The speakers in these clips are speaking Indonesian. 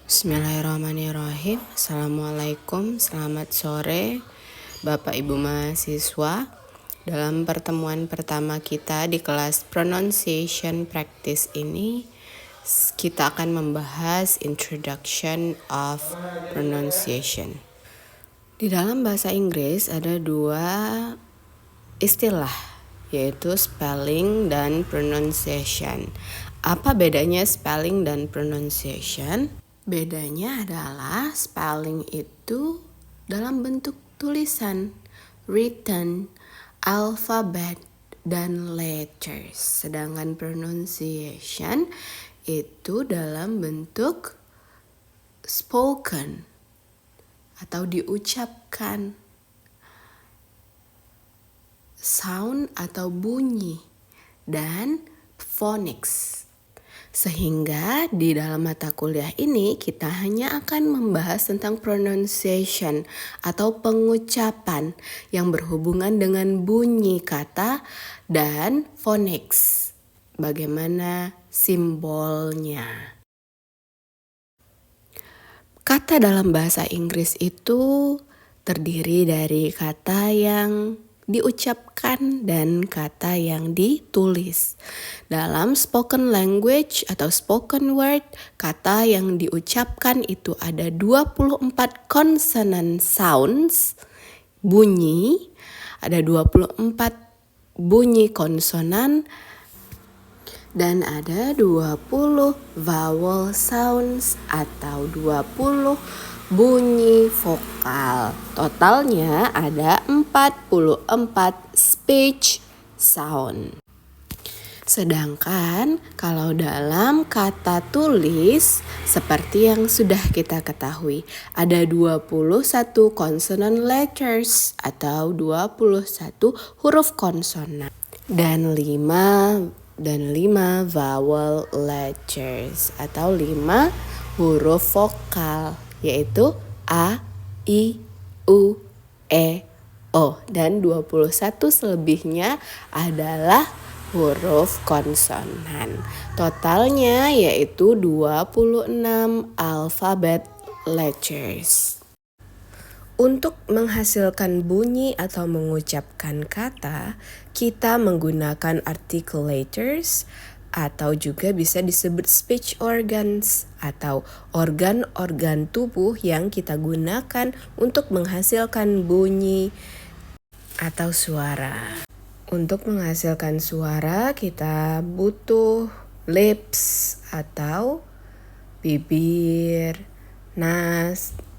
Bismillahirrahmanirrahim. Assalamualaikum, selamat sore Bapak Ibu mahasiswa. Dalam pertemuan pertama kita di kelas pronunciation practice ini, kita akan membahas introduction of pronunciation. Di dalam bahasa Inggris ada dua istilah, yaitu spelling dan pronunciation. Apa bedanya spelling dan pronunciation? Bedanya adalah spelling itu dalam bentuk tulisan, written, alphabet, dan letters. Sedangkan pronunciation itu dalam bentuk spoken atau diucapkan, sound atau bunyi, dan phonics. Sehingga di dalam mata kuliah ini kita hanya akan membahas tentang pronunciation atau pengucapan yang berhubungan dengan bunyi kata dan phonics. Bagaimana simbolnya. Kata dalam bahasa Inggris itu terdiri dari kata yang diucapkan dan kata yang ditulis. Dalam spoken language atau spoken word, kata yang diucapkan itu ada 24 consonant sounds, bunyi, ada 24 bunyi konsonan, dan ada 20 vowel sounds atau 20 bunyi vokal. Totalnya ada 44 speech sound. Sedangkan kalau dalam kata tulis, seperti yang sudah kita ketahui, ada 21 consonant letters atau 21 huruf konsonan dan 5 vowel letters atau 5 huruf vokal, yaitu A, I, U, E, O, dan 21 selebihnya adalah huruf konsonan. Totalnya yaitu 26 alphabet letters. Untuk menghasilkan bunyi atau mengucapkan kata, kita menggunakan articulators atau juga bisa disebut speech organs atau organ-organ tubuh yang kita gunakan untuk menghasilkan bunyi atau suara. Untuk menghasilkan suara kita butuh lips atau bibir,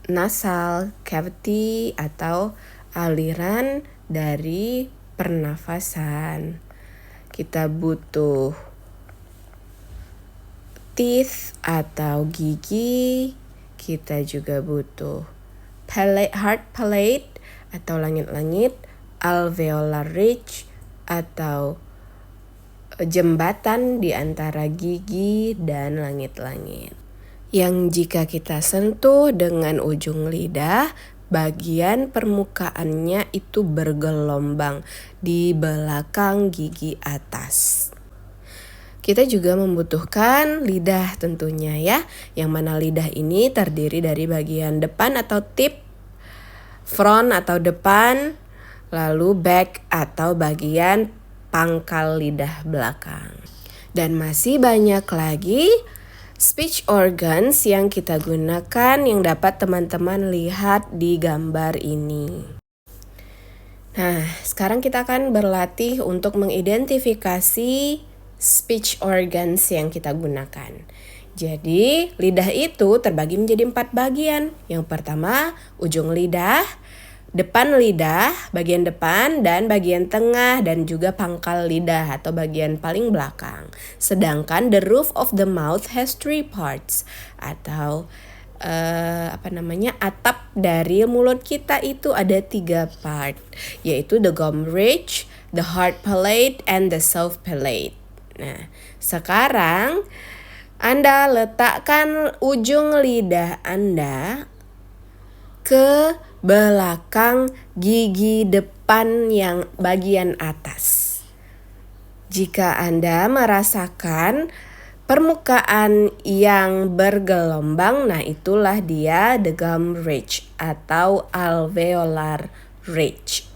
nasal cavity atau aliran dari pernafasan. Kita butuh teeth atau gigi. Kita juga butuh heart palate atau langit-langit, alveolar ridge atau jembatan di antara gigi dan langit-langit. Yang jika kita sentuh dengan ujung lidah, bagian permukaannya itu bergelombang di belakang gigi atas. Kita juga membutuhkan lidah tentunya ya, yang mana lidah ini terdiri dari bagian depan atau tip, front atau depan, lalu back atau bagian pangkal lidah belakang. Dan masih banyak lagi speech organs yang kita gunakan yang dapat teman-teman lihat di gambar ini. Nah, sekarang kita akan berlatih untuk mengidentifikasi speech organs yang kita gunakan. Jadi, lidah itu terbagi menjadi 4 bagian. Yang pertama, ujung lidah, depan lidah, bagian depan, dan bagian tengah, dan juga pangkal lidah atau bagian paling belakang. Sedangkan the roof of the mouth has 3 parts atau atap dari mulut kita itu ada 3 part, yaitu the gum ridge, the hard palate, and the soft palate. Nah, sekarang Anda letakkan ujung lidah Anda ke belakang gigi depan yang bagian atas. Jika Anda merasakan permukaan yang bergelombang, nah itulah dia the gum ridge atau alveolar ridge.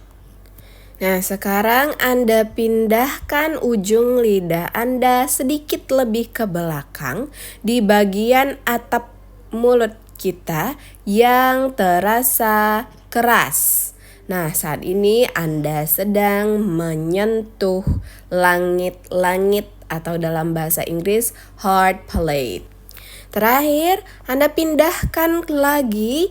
Nah, sekarang Anda pindahkan ujung lidah Anda sedikit lebih ke belakang di bagian atap mulut kita yang terasa keras. Nah, saat ini Anda sedang menyentuh langit-langit atau dalam bahasa Inggris hard palate. Terakhir, Anda pindahkan lagi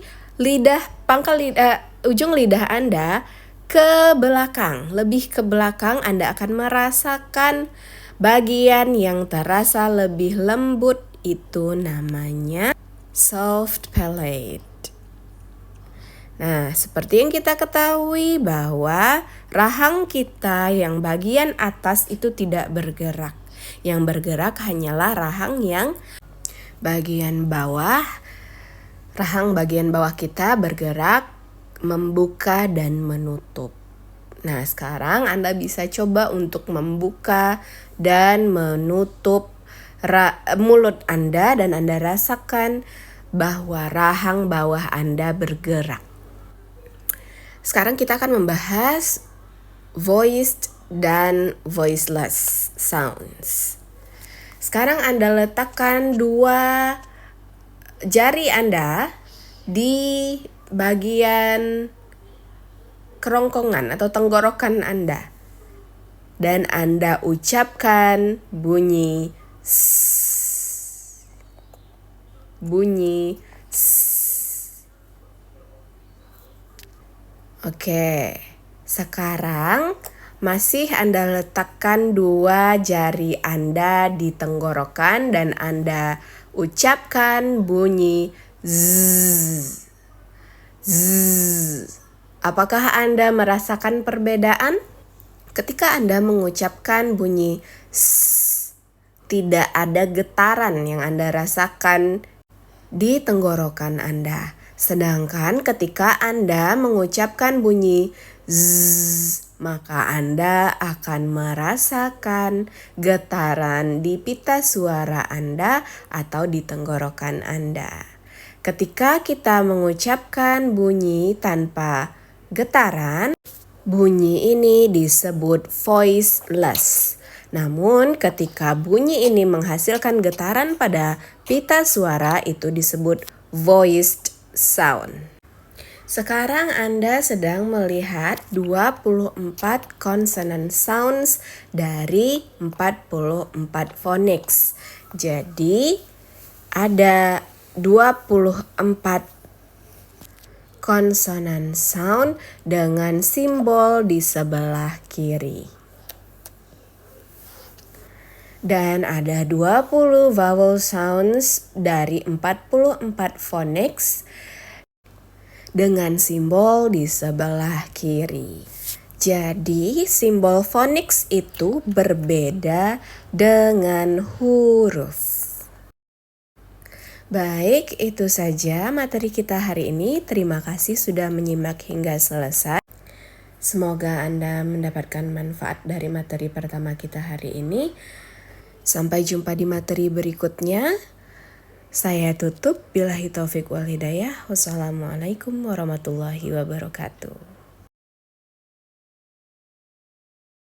ujung lidah Anda ke belakang, lebih ke belakang. Anda akan merasakan bagian yang terasa lebih lembut, itu namanya soft palate. Nah, seperti yang kita ketahui bahwa rahang kita yang bagian atas itu tidak bergerak. Yang bergerak hanyalah rahang yang bagian bawah. Rahang bagian bawah kita bergerak membuka dan menutup. Nah, sekarang Anda bisa coba untuk membuka dan menutup mulut Anda dan Anda rasakan bahwa rahang bawah Anda bergerak. Sekarang kita akan membahas voiced dan voiceless sounds. Sekarang Anda letakkan 2 jari Anda di bagian kerongkongan atau tenggorokan Anda. Dan Anda ucapkan bunyi S. Bunyi S. Oke, sekarang masih Anda letakkan 2 jari Anda di tenggorokan dan Anda ucapkan bunyi Z. Z. Apakah Anda merasakan perbedaan? Ketika Anda mengucapkan bunyi S, tidak ada getaran yang Anda rasakan di tenggorokan Anda. Sedangkan ketika Anda mengucapkan bunyi Z, maka Anda akan merasakan getaran di pita suara Anda atau di tenggorokan Anda. Ketika kita mengucapkan bunyi tanpa getaran, bunyi ini disebut voiceless. Namun ketika bunyi ini menghasilkan getaran pada pita suara, itu disebut voiced sound. Sekarang Anda sedang melihat 24 consonant sounds dari 44 phonics. Jadi ada 24 consonant sound dengan simbol di sebelah kiri. Dan ada 20 vowel sounds dari 44 phonics dengan simbol di sebelah kiri. Jadi simbol phonics itu berbeda dengan huruf. Baik, itu saja materi kita hari ini. Terima kasih sudah menyimak hingga selesai. Semoga Anda mendapatkan manfaat dari materi pertama kita hari ini. Sampai jumpa di materi berikutnya. Saya tutup. Billahi taufik wal hidayah. Wassalamualaikum warahmatullahi wabarakatuh.